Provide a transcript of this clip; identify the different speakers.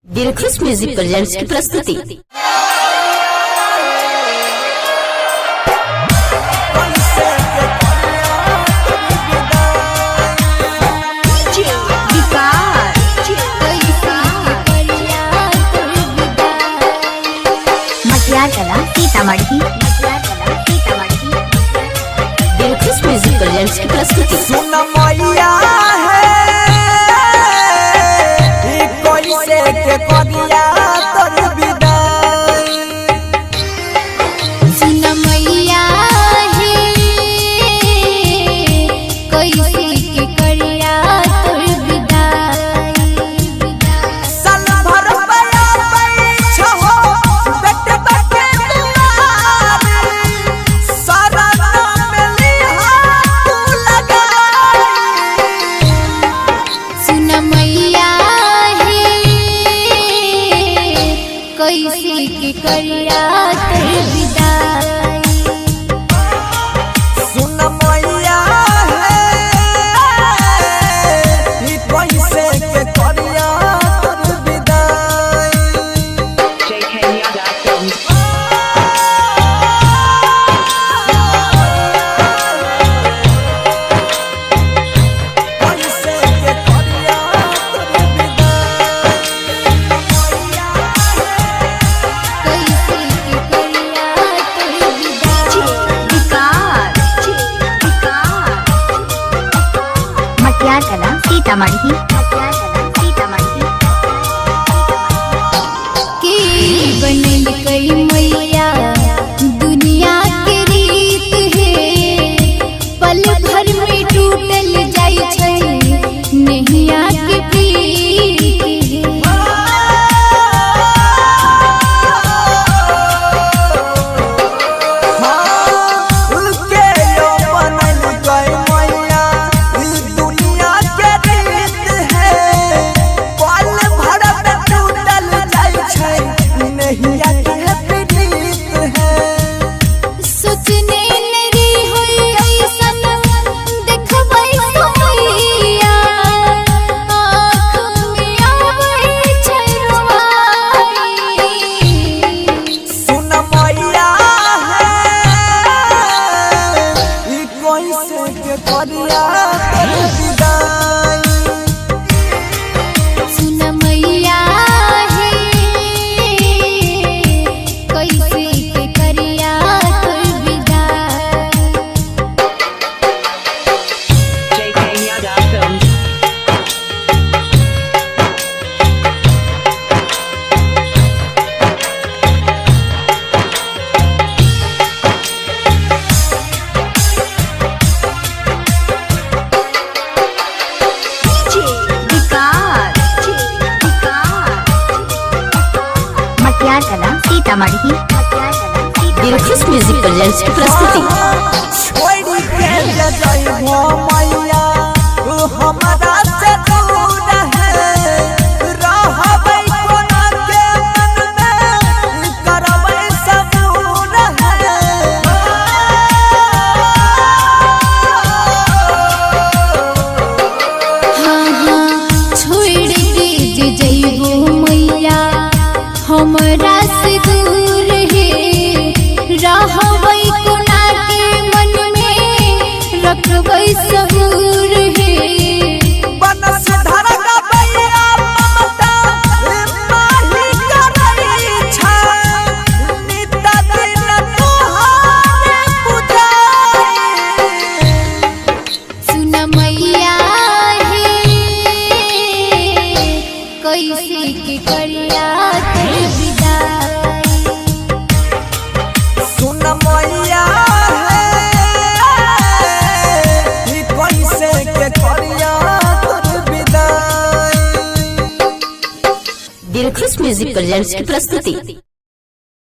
Speaker 1: Dilkhush music presents की प्रस्तुति।
Speaker 2: Sitamarhi
Speaker 1: Dilkhush music presents की प्रस्तुति।
Speaker 3: सुन मैया के करिया तोर विदाई,
Speaker 2: सुन मैया है कैसे के करिया तोर विदाई।
Speaker 3: साल भर बया पैछो बेटे बेटे तुम्हारे सारा नाम लिहा तू लगाई।
Speaker 2: सुन मैया कैसे के करिया तोर विदाई।
Speaker 3: सुन मैया कैसे के करिया तोर विदाई। कैसे के करिया तोर विदाई।
Speaker 2: कैसे के करिया तोर विदाई। मटियार कला सीतामढ़ी के बनल कई मैया दुनिया के रीत है। पल भर में टूटल जाय छै नैया के प्रीत है। सोचने नरी होई ऐसन देखबै मैया, आँख में आबै छै रुआई।
Speaker 3: सुन मैया कैसे के करिया तोर विदाई।
Speaker 2: सुन मैया कैसे के करिया तोर विदाई। मटियार कला सीतामढ़ी
Speaker 1: दिलखुश म्यूजिक प्रेजेंट्स की प्रस्तुति।
Speaker 3: छोड़ के जइबो मैया हमरा से दूर है, रहबै कोना के मन में करबै सबूर
Speaker 2: हाँ छोड़ के जे जइबो मैया हमरा से दूर है। रहबै कोना के मन में रखबै सबूर है।
Speaker 3: बनस धरक बैया ममता माही करई छै, नित दिन तोहरे पूजाई।
Speaker 2: सुन मैया कैसे के करिया तोर विदाई।
Speaker 3: सुन मैया कैसे के करिया तोर विदाई।
Speaker 1: दिलखुश म्यूजिक प्रेजेंट्स की प्रस्तुति।